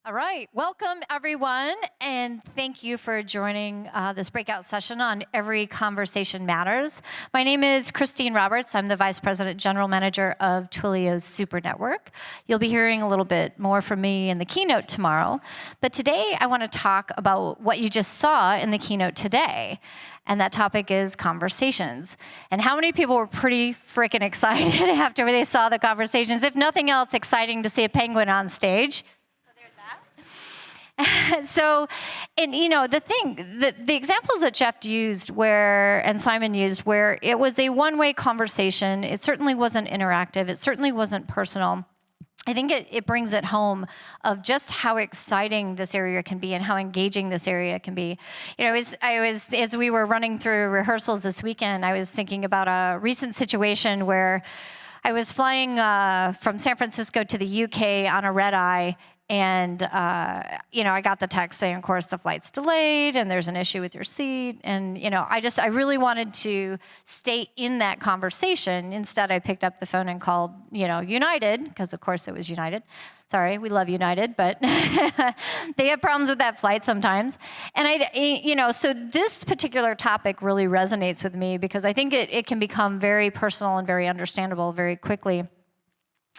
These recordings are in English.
All right, welcome everyone, and thank you for joining this breakout session on Every Conversation Matters. My name is Christine Roberts. I'm the Vice President General Manager of Twilio's Super Network. You'll be hearing a little bit more from me in the keynote tomorrow, but today I want to talk about what you just saw in the keynote today. And that topic is conversations. And how many people were pretty freaking excited after they saw the conversations? If nothing else, exciting to see a penguin on stage. So, and you know, the examples that Jeff used and Simon used where it was a one-way conversation, it certainly wasn't interactive, it certainly wasn't personal. I think it brings it home of just how exciting this area can be and how engaging this area can be. You know, as we were running through rehearsals this weekend, I was thinking about a recent situation where I was flying from San Francisco to the UK on a red eye. And, you know, I got the text saying, of course, the flight's delayed and there's an issue with your seat. And, you know, I really wanted to stay in that conversation. Instead, I picked up the phone and called, you know, United, because of course it was United. Sorry, we love United, but they have problems with that flight sometimes. And you know, so this particular topic really resonates with me because I think it can become very personal and very understandable very quickly.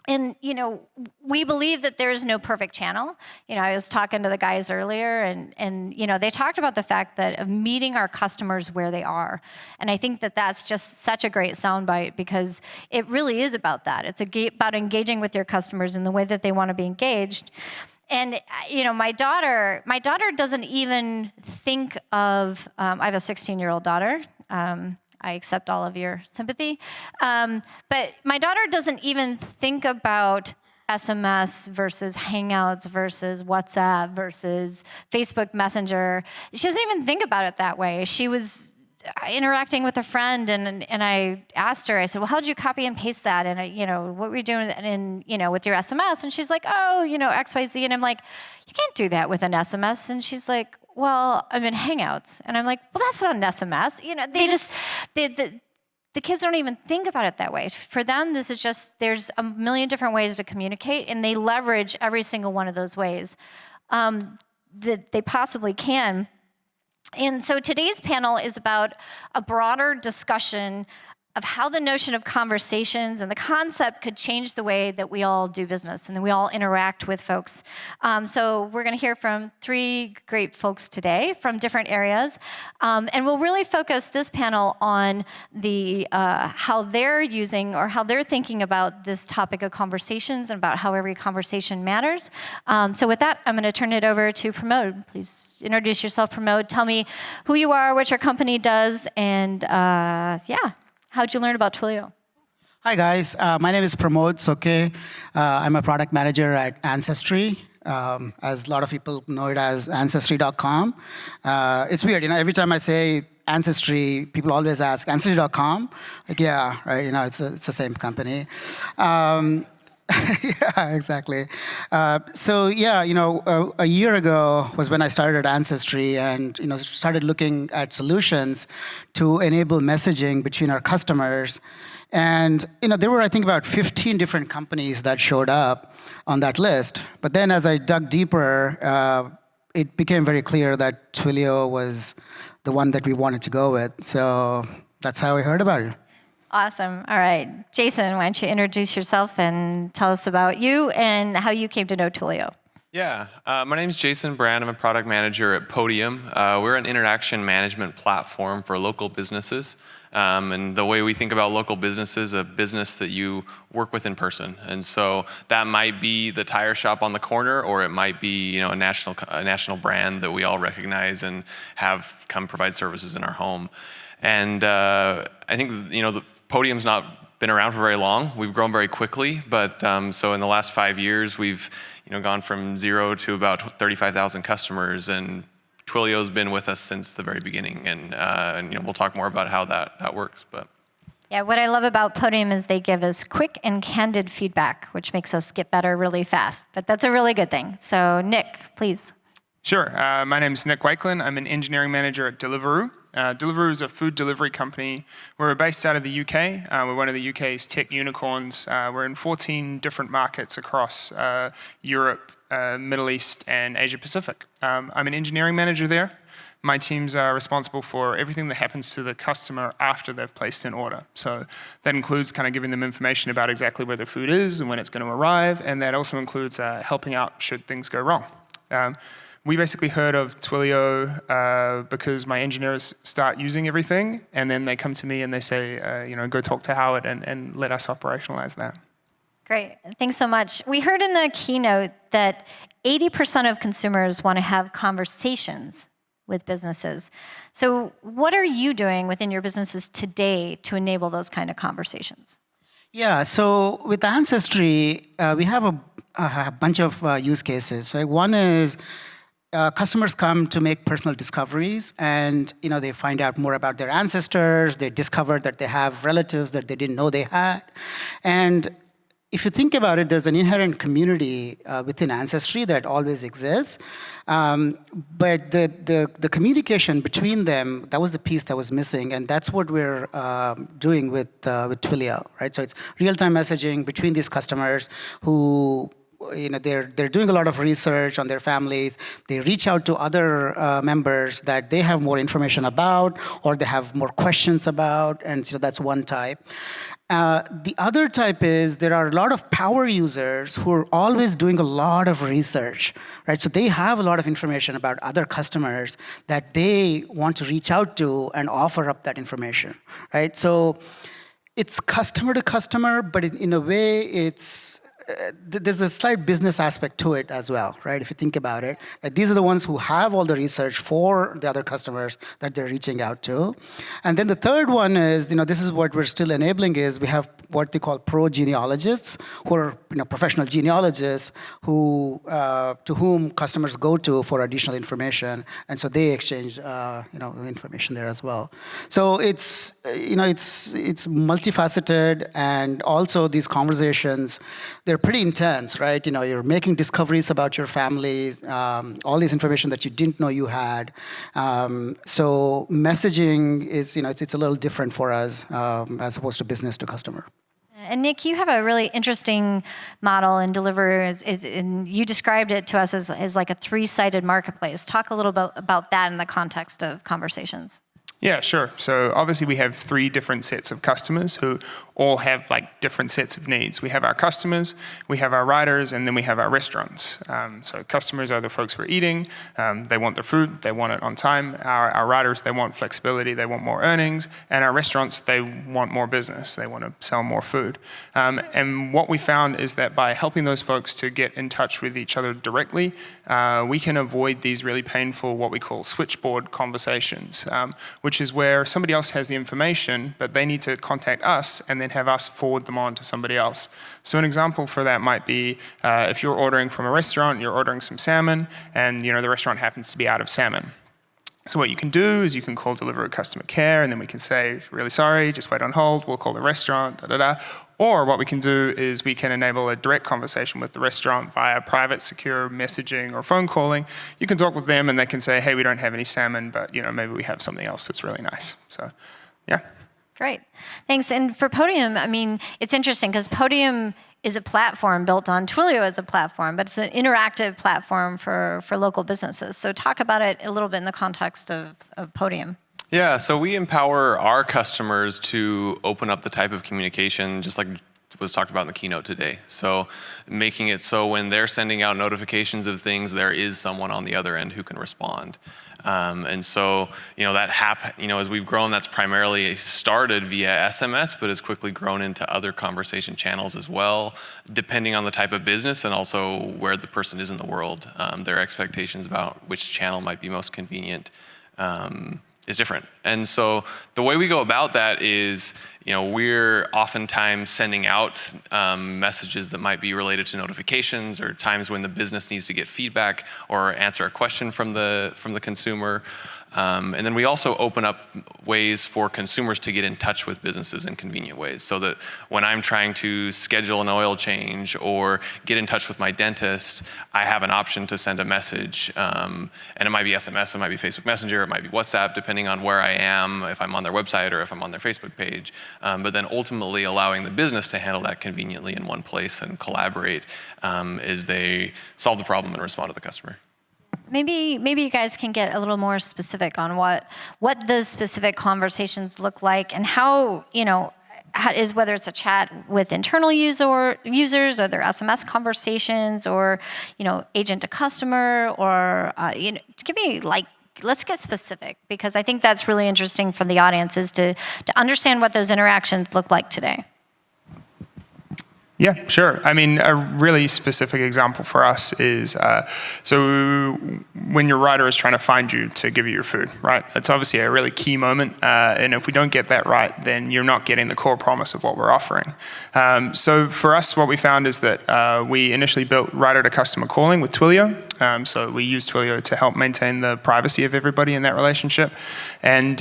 And, you know, we believe that there is no perfect channel. You know, I was talking to the guys earlier, and you know, they talked about the fact that of meeting our customers where they are. And I think that that's just such a great soundbite because it really is about that. It's about engaging with your customers in the way that they want to be engaged. And, you know, my daughter doesn't even think of, I have a 16-year-old daughter. I accept all of your sympathy. But my daughter doesn't even think about SMS versus Hangouts versus WhatsApp versus Facebook Messenger. She doesn't even think about it that way. She was interacting with a friend, and I asked her, I said, well, how did you copy and paste that? And, you know, what were you doing with your SMS? And she's like, oh, you know, XYZ. And I'm like, you can't do that with an SMS. And she's like, well, I'm in Hangouts. And I'm like, well, that's not an SMS. You know, the kids don't even think about it that way. For them, this is just, there's a million different ways to communicate, and they leverage every single one of those ways that they possibly can. And so today's panel is about a broader discussion of how the notion of conversations and the concept could change the way that we all do business and that we all interact with folks. So we're going to hear from three great folks today from different areas. And we'll really focus this panel on the how they're using or how they're thinking about this topic of conversations and about how every conversation matters. So with that, I'm going to turn it over to Pramod. Please introduce yourself, Pramod. Tell me who you are, what your company does, and yeah. How'd you learn about Twilio? Hi, guys. My name is Pramod Soke. I'm a product manager at Ancestry. As a lot of people know it as Ancestry.com. It's weird, you know, every time I say Ancestry, people always ask, Ancestry.com? Like, yeah, right, you know, it's the same company. Yeah, exactly. So yeah, you know, a year ago was when I started Ancestry and, you know, started looking at solutions to enable messaging between our customers. And, you know, there were, I think, about 15 different companies that showed up on that list. But then as I dug deeper, it became very clear that Twilio was the one that we wanted to go with. So that's how I heard about it. Awesome. All right. Jason, why don't you introduce yourself and tell us about you and how you came to know Twilio? Yeah. My name is Jason Brand. I'm a product manager at Podium. We're an interaction management platform for local businesses. And the way we think about local businesses, a business that you work with in person. And so that might be the tire shop on the corner, or it might be, you know, a national brand that we all recognize and have come provide services in our home. And I think, you know, the Podium's not been around for very long. We've grown very quickly, but so in the last 5 years, we've, you know, gone from 0 to about 35,000 customers, and Twilio's been with us since the very beginning. And you know, we'll talk more about how that works. But yeah, what I love about Podium is they give us quick and candid feedback, which makes us get better really fast. But that's a really good thing. So Nick, please. Sure. My name is Nick Wakeland. I'm an engineering manager at Deliveroo. Deliveroo is a food delivery company. We're based out of the UK. We're one of the UK's tech unicorns. We're in 14 different markets across Europe, Middle East and Asia Pacific. I'm an engineering manager there. My teams are responsible for everything that happens to the customer after they've placed an order. So that includes kind of giving them information about exactly where their food is and when it's going to arrive, and that also includes helping out should things go wrong. We basically heard of Twilio because my engineers start using everything, and then they come to me and they say, go talk to Howard and let us operationalize that. Great. Thanks so much. We heard in the keynote that 80% of consumers want to have conversations with businesses. So what are you doing within your businesses today to enable those kind of conversations? Yeah, so with Ancestry, we have a bunch of use cases. Right? One is customers come to make personal discoveries, and they find out more about their ancestors. They discover that they have relatives that they didn't know they had. And if you think about it, there's an inherent community within Ancestry that always exists. But the communication between them, that was the piece that was missing, and that's what we're doing with Twilio, right? So it's real-time messaging between these customers who they're doing a lot of research on their families. They reach out to other members that they have more information about, or they have more questions about, and so that's one type. The other type is there are a lot of power users who are always doing a lot of research, right? So they have a lot of information about other customers that they want to reach out to and offer up that information, right? So it's customer to customer, but in a way, it's there's a slight business aspect to it as well, right? If you think about it, like these are the ones who have all the research for the other customers that they're reaching out to. And then the third one is, this is what we're still enabling is we have what they call pro genealogists, who are professional genealogists who to whom customers go to for additional information, and so they exchange information there as well. So it's it's multifaceted, and also these conversations, they're pretty intense, right? You're making discoveries about your families, all this information that you didn't know you had. So messaging is, it's a little different for us as opposed to business to customer. And Nick, you have a really interesting model in Deliveroo, and you described it to us as like a three-sided marketplace. Talk a little bit about that in the context of conversations. Yeah, sure. So obviously we have three different sets of customers who all have different sets of needs. We have our customers, we have our riders, and then we have our restaurants. So customers are the folks who are eating. They want their food, they want it on time. Our riders, they want flexibility, they want more earnings. And our restaurants, they want more business. They want to sell more food. And what we found is that by helping those folks to get in touch with each other directly, we can avoid these really painful, what we call switchboard conversations, which is where somebody else has the information, but they need to contact us and then have us forward them on to somebody else. So an example for that might be if you're ordering from a restaurant, you're ordering some salmon, and the restaurant happens to be out of salmon. So what you can do is you can call Deliveroo customer care, and then we can say, really sorry, just wait on hold, we'll call the restaurant, da-da-da. Or what we can do is we can enable a direct conversation with the restaurant via private, secure messaging or phone calling. You can talk with them, and they can say, hey, we don't have any salmon, but maybe we have something else that's really nice. So, yeah. Great. Thanks. And for Podium, it's interesting because Podium is a platform built on Twilio as a platform, but it's an interactive platform for local businesses. So talk about it a little bit in the context of Podium. Yeah, so we empower our customers to open up the type of communication, just like was talked about in the keynote today. So making it so when they're sending out notifications of things, there is someone on the other end who can respond. And so, that as we've grown, that's primarily started via SMS, but has quickly grown into other conversation channels as well, depending on the type of business and also where the person is in the world. Their expectations about which channel might be most convenient is different. And so the way we go about that is, we're oftentimes sending out messages that might be related to notifications or times when the business needs to get feedback or answer a question from the consumer. And then we also open up ways for consumers to get in touch with businesses in convenient ways, so that when I'm trying to schedule an oil change or get in touch with my dentist, I have an option to send a message. And it might be SMS, it might be Facebook Messenger, it might be WhatsApp, depending on where I am, if I'm on their website or if I'm on their Facebook page. But then ultimately allowing the business to handle that conveniently in one place and collaborate as they solve the problem and respond to the customer. Maybe you guys can get a little more specific on what those specific conversations look like, and how, whether it's a chat with internal users, or their SMS conversations, or agent to customer, or give me let's get specific, because I think that's really interesting for the audience, is to understand what those interactions look like today. Yeah, sure. I mean, a really specific example for us is, so when your rider is trying to find you to give you your food, right? It's obviously a really key moment, and if we don't get that right, then you're not getting the core promise of what we're offering. So for us, what we found is that we initially built rider to customer calling with Twilio. So we use Twilio to help maintain the privacy of everybody in that relationship. And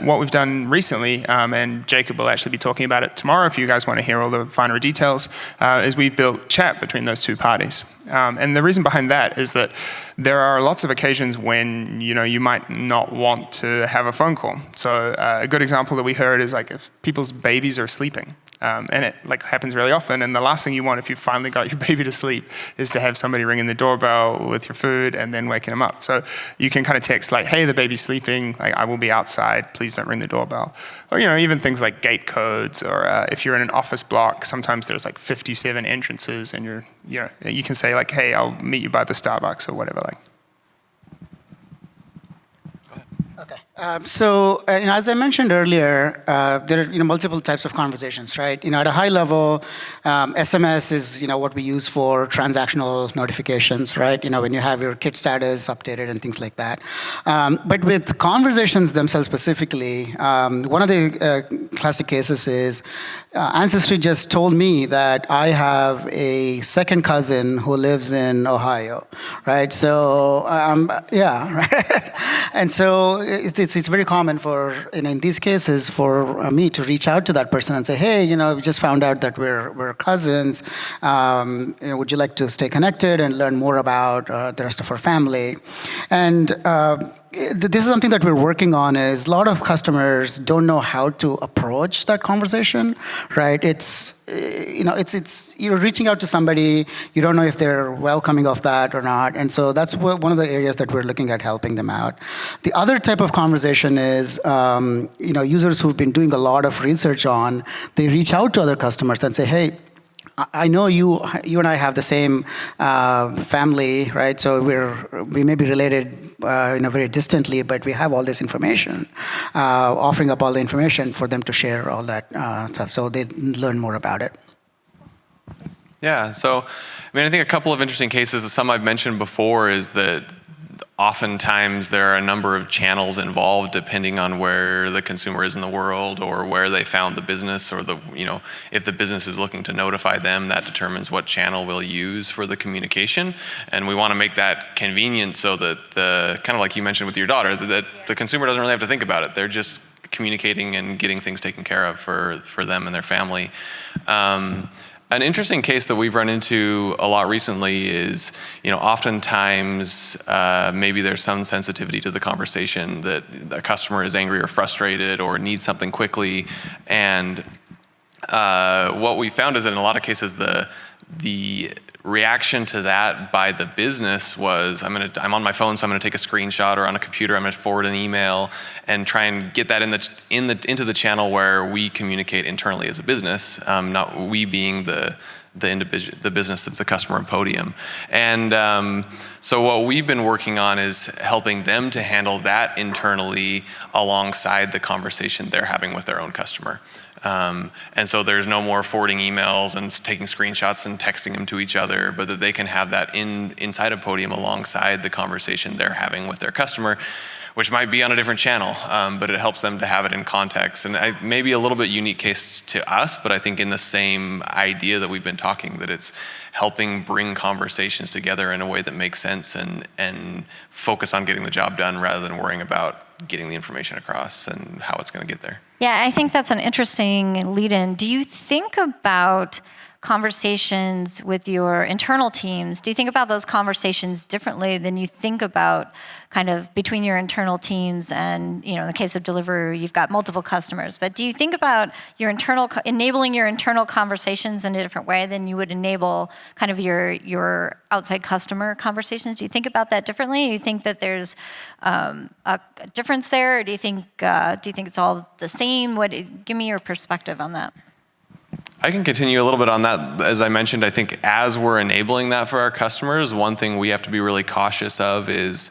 what we've done recently, and Jacob will actually be talking about it tomorrow if you guys want to hear all the finer details, is we've built chat between those two parties. And the reason behind that is that there are lots of occasions when you might not want to have a phone call. So a good example that we heard is like if people's babies are sleeping. And it happens really often, and the last thing you want if you finally got your baby to sleep is to have somebody ringing the doorbell with your food and then waking them up. So you can kind of text hey, the baby's sleeping, I will be outside, please don't ring the doorbell. Or even things like gate codes, or if you're in an office block, sometimes there's 57 entrances, and you can say hey, I'll meet you by the Starbucks or whatever. Okay. So as I mentioned earlier, there are multiple types of conversations, right? At a high level, SMS is what we use for transactional notifications, right? When you have your kid status updated and things like that. But with conversations themselves specifically, one of the classic cases is Ancestry just told me that I have a second cousin who lives in Ohio, right? So right. And so it's very common for in these cases for me to reach out to that person and say, hey, we just found out that we're cousins. Would you like to stay connected and learn more about the rest of our family? And this is something that we're working on. Is a lot of customers don't know how to approach that conversation, right? It's you're reaching out to somebody, you don't know if they're welcoming of that or not, and so that's one of the areas that we're looking at helping them out. The other type of conversation is users who've been doing a lot of research on. They reach out to other customers and say, hey, I know you and I have the same family, right? So we may be related very distantly, but we have all this information, offering up all the information for them to share all that stuff, so they learn more about it. Yeah, so I think a couple of interesting cases, some I've mentioned before, is that oftentimes there are a number of channels involved depending on where the consumer is in the world, or where they found the business, or if the business is looking to notify them, that determines what channel we'll use for the communication. And we want to make that convenient so that kind of like you mentioned with your daughter, that the consumer doesn't really have to think about it. They're just communicating and getting things taken care of for them and their family. An interesting case that we've run into a lot recently is, oftentimes maybe there's some sensitivity to the conversation, that a customer is angry or frustrated or needs something quickly. And what we found is that in a lot of cases, the reaction to that by the business was, I'm on my phone, so I'm going to take a screenshot, or on a computer, I'm going to forward an email and try and get that into the channel where we communicate internally as a business, not we being the business that's the customer of Podium. And so what we've been working on is helping them to handle that internally alongside the conversation they're having with their own customer. And so there's no more forwarding emails and taking screenshots and texting them to each other, but that they can have that inside of Podium alongside the conversation they're having with their customer, which might be on a different channel, but it helps them to have it in context. And maybe a little bit unique case to us, but I think in the same idea that we've been talking, that it's helping bring conversations together in a way that makes sense and focus on getting the job done rather than worrying about getting the information across and how it's going to get there. Yeah, I think that's an interesting lead-in. Do you think about conversations with your internal teams? Do you think about those conversations differently than you think about kind of between your internal teams and, in the case of Deliveroo, you've got multiple customers, but do you think about enabling your internal conversations in a different way than you would enable kind of your outside customer conversations? Do you think about that differently? Do you think that there's a difference there, or do you think it's all the same? Give me your perspective on that. I can continue a little bit on that. As I mentioned, I think as we're enabling that for our customers, one thing we have to be really cautious of is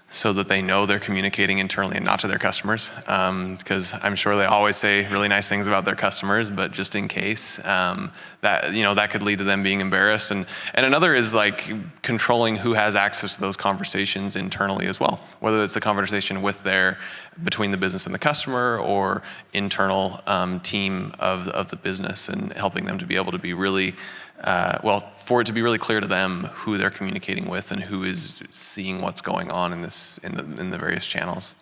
so that they know they're communicating internally and not to their customers. Because I'm sure they always say really nice things about their customers, but just in case, that could lead to them being embarrassed. And another is like controlling who has access to those conversations internally as well, whether it's a conversation between the business and the customer or internal team of the business, and helping them to be able to be really, for it to be really clear to them who they're communicating with and who is seeing what's going on in the various channels.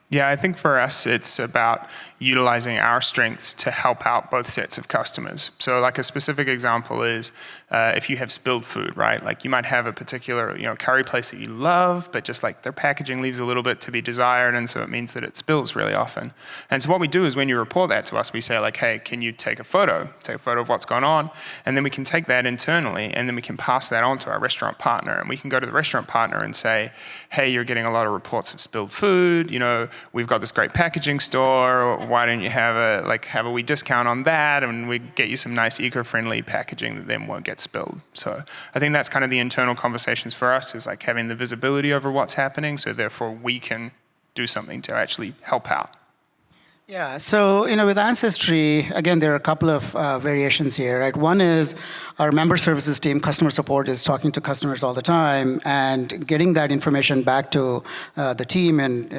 Yeah, I think for us, it's about utilizing our strengths to help out both sets of customers. So like a specific example is if you have spilled food, right? Like you might have a particular curry place that you love, but just like their packaging leaves a little bit to be desired, and so it means that it spills really often. And so what we do is when you report that to us, we say like, hey, can you take a photo of what's going on? And then we can take that internally, and then we can pass that on to our restaurant partner. And we can go to the restaurant partner and say, hey, you're getting a lot of reports of spilled food, we've got this great packaging store, why don't you have a wee discount on that, and we get you some nice eco-friendly packaging that then won't get spilled. So I think that's kind of the internal conversations for us, is like having the visibility over what's happening, so therefore we can do something to actually help out. Yeah, so with Ancestry, again, there are a couple of variations here, right? One is our member services team, customer support, is talking to customers all the time and getting that information back to the team and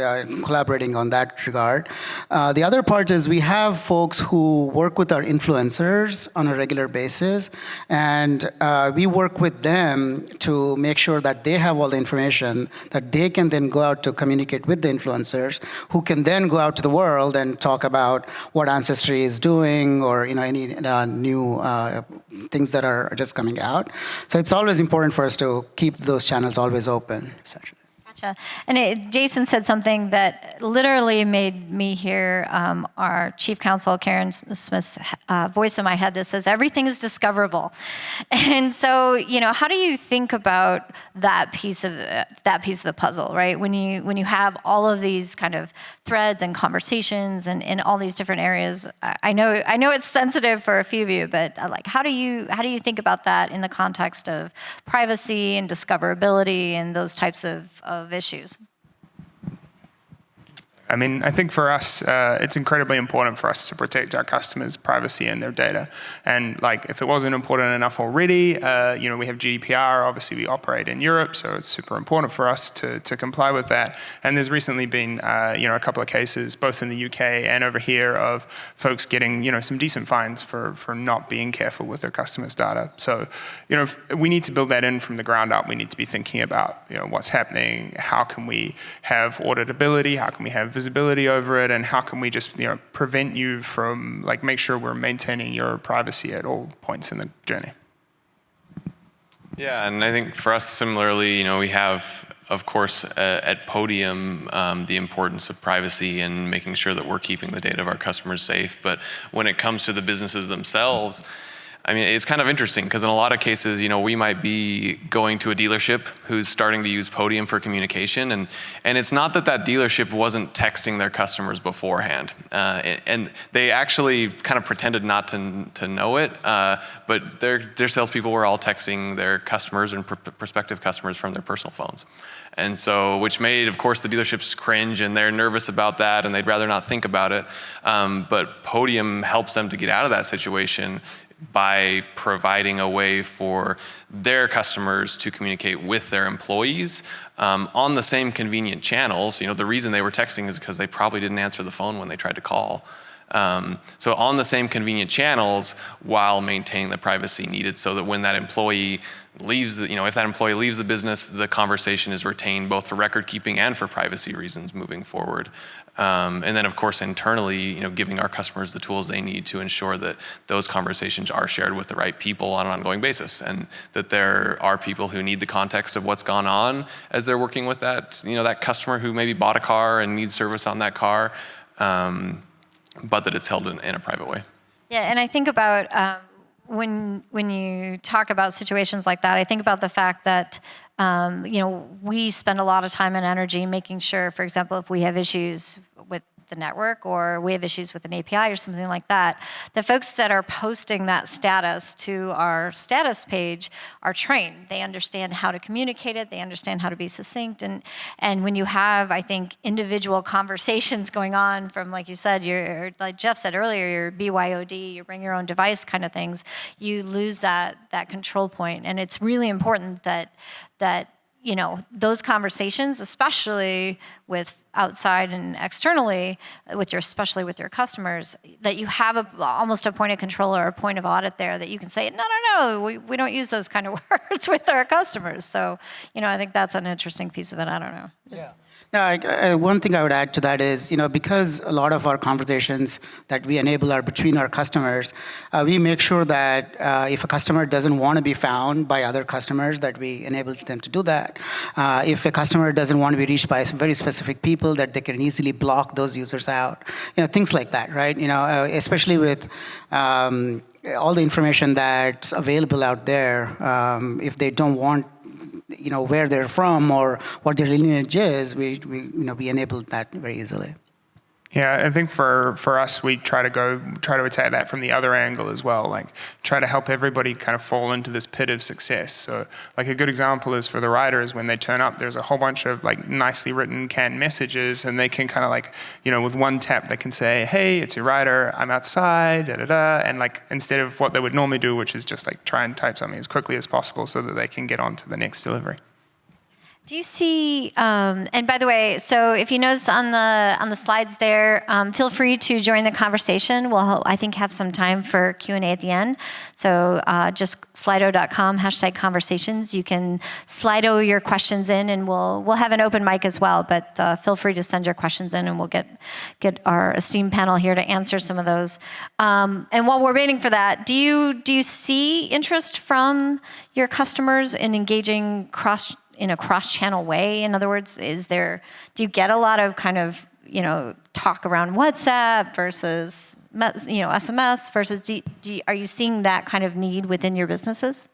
collaborating on that regard. The other part is we have folks who work with our influencers on a regular basis, and we work with them to make sure that they have all the information that they can then go out to communicate with the influencers, who can then go out to the world and talk about what Ancestry is doing, or any new things that are just coming out. So it's always important for us to keep those channels always open, essentially. Gotcha. And Jason said something that literally made me hear our chief counsel, Karen Smith's voice in my head that says, everything is discoverable. And so, how do you think about that piece of the puzzle, right? When you have all of these kind of threads and conversations and in all these different areas, I know it's sensitive for a few of you, but how do you think about that in the context of privacy and discoverability and those types of issues? I mean, I think for us, it's incredibly important for us to protect our customers' privacy and their data. And if it wasn't important enough already, we have GDPR. Obviously, we operate in Europe, so it's super important for us to comply with that. And there's recently been, a couple of cases, both in the UK and over here, of folks getting, some decent fines for not being careful with their customers' data. So, we need to build that in from the ground up. We need to be thinking about, what's happening. How can we have auditability? How can we have visibility over it, and how can we just prevent you from make sure we're maintaining your privacy at all points in the journey? Yeah, and I think for us similarly, we have, of course, at Podium, the importance of privacy and making sure that we're keeping the data of our customers safe. But when it comes to the businesses themselves, I mean, it's kind of interesting because in a lot of cases, we might be going to a dealership who's starting to use Podium for communication, and it's not that dealership wasn't texting their customers beforehand, and they actually kind of pretended not to know it, but their salespeople were all texting their customers and prospective customers from their personal phones. And so, which made, of course, the dealerships cringe, and they're nervous about that, and they'd rather not think about it. But Podium helps them to get out of that situation by providing a way for their customers to communicate with their employees on the same convenient channels. The reason they were texting is because they probably didn't answer the phone when they tried to call. So on the same convenient channels while maintaining the privacy needed so that when that employee leaves, if that employee leaves the business, the conversation is retained both for record keeping and for privacy reasons moving forward. And then of course internally, giving our customers the tools they need to ensure that those conversations are shared with the right people on an ongoing basis, and that there are people who need the context of what's gone on as they're working with that, that customer who maybe bought a car and needs service on that car, but that it's held in a private way. Yeah, and I think about when you talk about situations like that, I think about the fact that we spend a lot of time and energy making sure, for example, if we have issues with the network or we have issues with an API or something like that, the folks that are posting that status to our status page are trained. They understand how to communicate it. They understand how to be succinct. And when you have, I think, individual conversations going on from, like you said, like Jeff said earlier, your BYOD, you bring your own device kind of things, you lose that control point. And it's really important that those conversations, especially with outside and externally, especially with your customers, that you have almost a point of control or a point of audit there that you can say, no, we don't use those kind of words with our customers. So, I think that's an interesting piece of it. I don't know. Yeah. No, one thing I would add to that is, because a lot of our conversations that we enable are between our customers, we make sure that if a customer doesn't want to be found by other customers, that we enable them to do that. If a customer doesn't want to be reached by very specific people, that they can easily block those users out. Things like that, right? Especially with all the information that's available out there, if they don't want where they're from or what their lineage is, we enable that very easily. Yeah, I think for us, we try to attack that from the other angle as well, like try to help everybody kind of fall into this pit of success. So like a good example is for the riders, when they turn up, there's a whole bunch of like nicely written canned messages, and they can kind of like, with one tap, they can say, hey, it's your rider, I'm outside, and like instead of what they would normally do, which is just like try and type something as quickly as possible so that they can get on to the next delivery. Do you see, and by the way, so if you notice on the slides there, feel free to join the conversation. We'll, I think, have some time for Q&A at the end. So just slido.com, #conversations. You can Slido your questions in, and we'll have an open mic as well. But feel free to send your questions in, and we'll get our esteemed panel here to answer some of those. And while we're waiting for that, do you see interest from your customers in engaging in a cross-channel way? In other words, do you get a lot of kind of, talk around WhatsApp versus, SMS versus, are you seeing that kind of need within your businesses?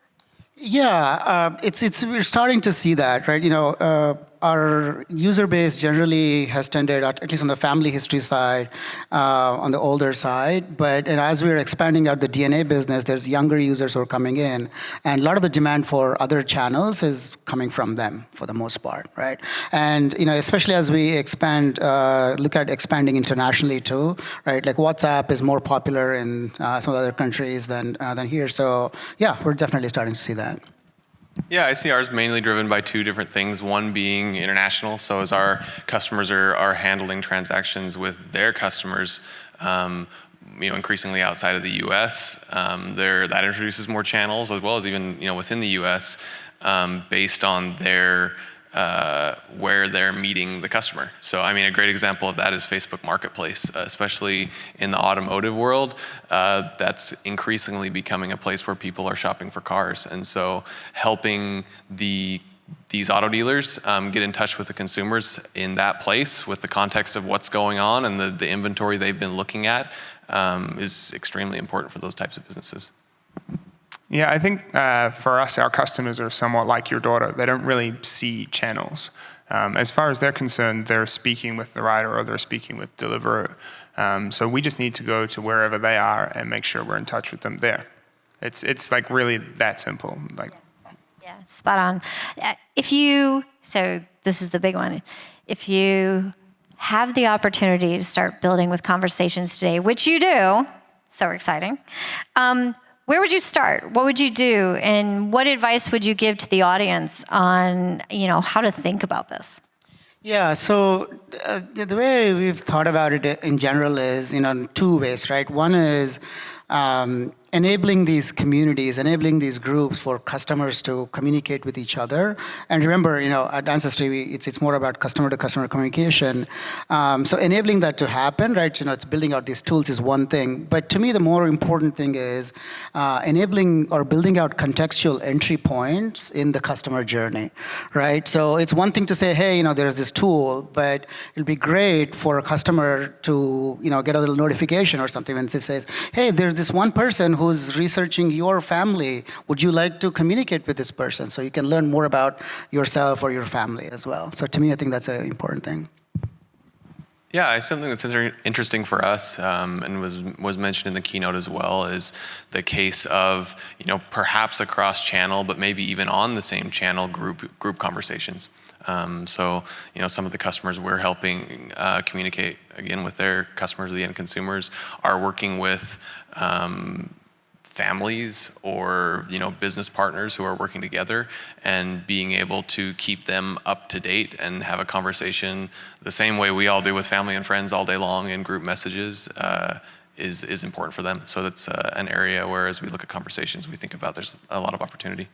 Yeah, we're starting to see that, right? Our user base generally has tended, at least on the family history side, on the older side. But as we're expanding out the DNA business, there's younger users who are coming in, and a lot of the demand for other channels is coming from them for the most part, right? And especially as we look at expanding internationally too, right? Like WhatsApp is more popular in some other countries than here. So yeah, we're definitely starting to see that. Yeah, I see ours mainly driven by two different things. One being international. So as our customers are handling transactions with their customers, increasingly outside of the U.S., that introduces more channels, as well as even within the U.S., based on where they're meeting the customer. So a great example of that is Facebook Marketplace, especially in the automotive world. That's increasingly becoming a place where people are shopping for cars. And so helping these auto dealers get in touch with the consumers in that place with the context of what's going on and the inventory they've been looking at is extremely important for those types of businesses. Yeah, I think for us, our customers are somewhat like your daughter. They don't really see channels. As far as they're concerned, they're speaking with the rider or they're speaking with Deliveroo. So we just need to go to wherever they are and make sure we're in touch with them there. It's like really that simple. Yeah, spot on. So this is the big one. If you have the opportunity to start building with conversations today, which you do, so exciting, where would you start? What would you do? And what advice would you give to the audience on, how to think about this? Yeah, so the way we've thought about it in general is, in two ways, right? One is enabling these communities, enabling these groups for customers to communicate with each other. And remember, at Ancestry, it's more about customer-to-customer communication. So enabling that to happen, right? It's building out these tools is one thing. But to me, the more important thing is enabling or building out contextual entry points in the customer journey, right? So it's one thing to say, hey, there's this tool, but it'll be great for a customer to, get a little notification or something when it says, hey, there's this one person who's researching your family. Would you like to communicate with this person? So you can learn more about yourself or your family as well. So to me, I think that's an important thing. Yeah, something that's interesting for us, and was mentioned in the keynote as well, is the case of perhaps across channel, but maybe even on the same channel, group conversations. So some of the customers we're helping communicate again with their customers, the end consumers, are working with families or business partners who are working together, and being able to keep them up to date and have a conversation the same way we all do with family and friends all day long in group messages is important for them. So that's an area where, as we look at conversations, we think about there's a lot of opportunity.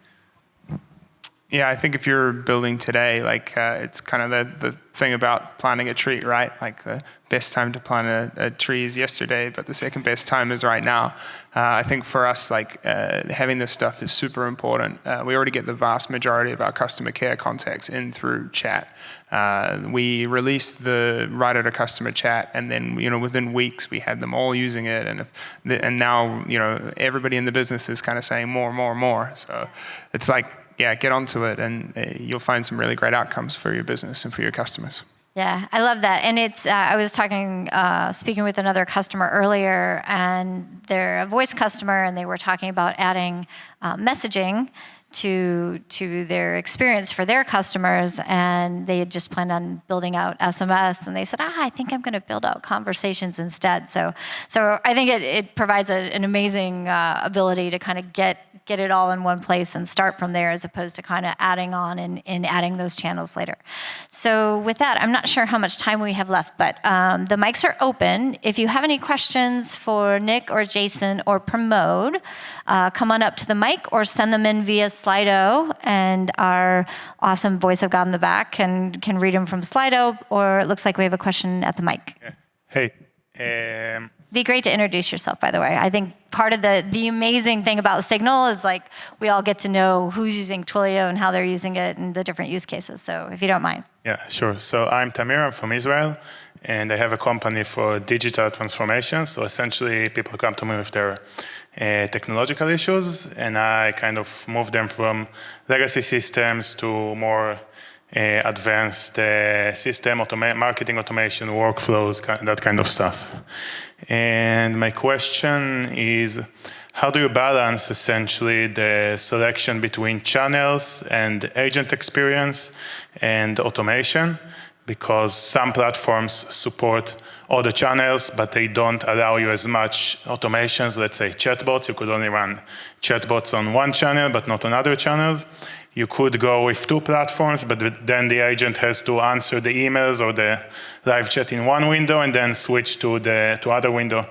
Yeah, I think if you're building today, it's kind of the thing about planting a tree, right? Like the best time to plant a tree is yesterday, but the second best time is right now. I think for us, having this stuff is super important. We already get the vast majority of our customer care contacts in through chat. We released the writer to customer chat, and then within weeks we had them all using it, and now everybody in the business is kind of saying more and more and more. So it's get onto it, and you'll find some really great outcomes for your business and for your customers. Yeah, I love that. And it's, I was speaking with another customer earlier, and they're a voice customer, and they were talking about adding messaging to their experience for their customers, and they had just planned on building out SMS, and they said, I think I'm going to build out conversations instead. So I think it provides an amazing ability to kind of get it all in one place and start from there, as opposed to kind of adding on and adding those channels later. So with that, I'm not sure how much time we have left, but the mics are open. If you have any questions for Nick or Jason or Pramod, come on up to the mic or send them in via Slido, and our awesome voice of God in the back can read them from Slido, or it looks like we have a question at the mic. Yeah. Hey. Be great to introduce yourself, by the way. I think part of the amazing thing about Signal is we all get to know who's using Twilio and how they're using it and the different use cases. So if you don't mind. Yeah, sure. So I'm Tamir, I'm from Israel, and I have a company for digital transformation. So essentially people come to me with their technological issues, and I kind of move them from legacy systems to more advanced system, marketing automation, workflows, that kind of stuff. And my question is, how do you balance essentially the selection between channels and agent experience and automation? Because some platforms support all the channels, but they don't allow you as much automations. Let's say chatbots, you could only run chatbots on one channel, but not on other channels. You could go with two platforms, but then the agent has to answer the emails or the live chat in one window and then switch to other window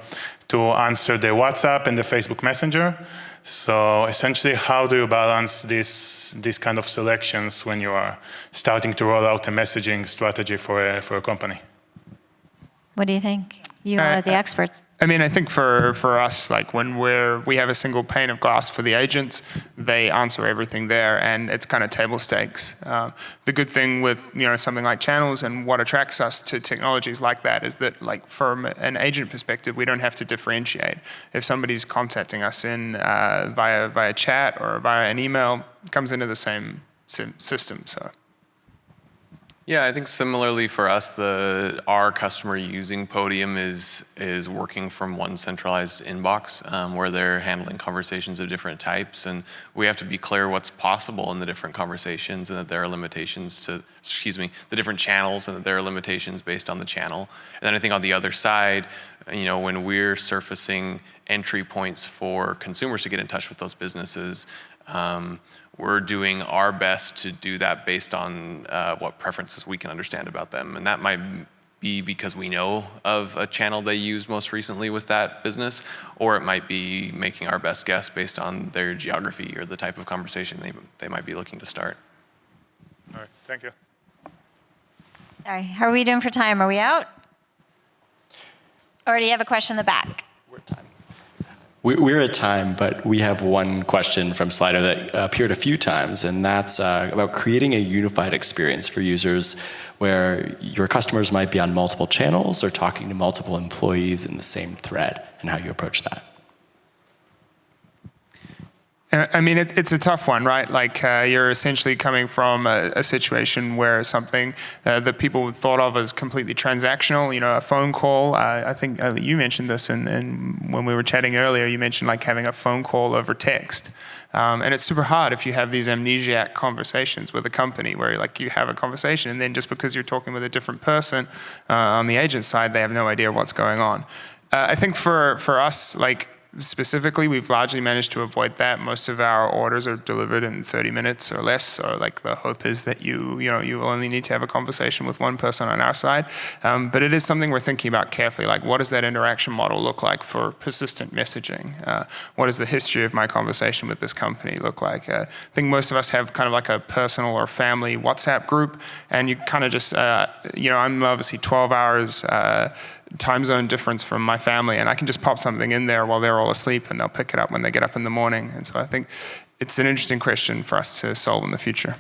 to answer the WhatsApp and the Facebook Messenger. So essentially, how do you balance these kind of selections when you are starting to roll out a messaging strategy for a company? What do you think? You are the experts. I mean, I think for us, when we have a single pane of glass for the agents, they answer everything there, and it's kind of table stakes. The good thing with something like channels and what attracts us to technologies like that is that, from an agent perspective, we don't have to differentiate. If somebody's contacting us via chat or via an email, it comes into the same system. So. Yeah, I think similarly for us, our customer using Podium is working from one centralized inbox where they're handling conversations of different types, and we have to be clear what's possible in the different conversations, and that there are limitations to, the different channels, and that there are limitations based on the channel. And then I think on the other side, when we're surfacing entry points for consumers to get in touch with those businesses, we're doing our best to do that based on what preferences we can understand about them. And that might be because we know of a channel they used most recently with that business, or it might be making our best guess based on their geography or the type of conversation they might be looking to start. All right, thank you. Sorry, how are we doing for time? Are we out? Or do you have a question in the back? We're at time. We're at time, but we have one question from Slido that appeared a few times, and that's about creating a unified experience for users where your customers might be on multiple channels or talking to multiple employees in the same thread, and how you approach that. I mean, it's a tough one, right? Like you're essentially coming from a situation where something that people thought of as completely transactional, you know, a phone call. I think you mentioned this, and when we were chatting earlier, you mentioned like having a phone call over text. And it's super hard if you have these amnesiac conversations with a company where like you have a conversation and then just because you're talking with a different person on the agent side, they have no idea what's going on. I think for us, like, specifically, we've largely managed to avoid that. Most of our orders are delivered in 30 minutes or less. So, like, the hope is that you will only need to have a conversation with one person on our side. But it is something we're thinking about carefully. Like, what does that interaction model look like for persistent messaging? What does the history of my conversation with this company look like? I think most of us have kind of like a personal or family WhatsApp group, and you kind of just, I'm obviously 12 hours time zone difference from my family, and I can just pop something in there while they're all asleep, and they'll pick it up when they get up in the morning. And so I think it's an interesting question for us to solve in the future.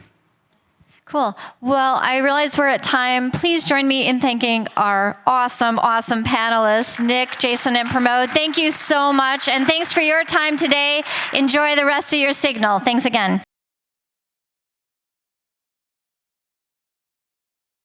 Cool. Well, I realize we're at time. Please join me in thanking our awesome, awesome panelists, Nick, Jason, and Pramod. Thank you so much, and thanks for your time today. Enjoy the rest of your signal. Thanks again.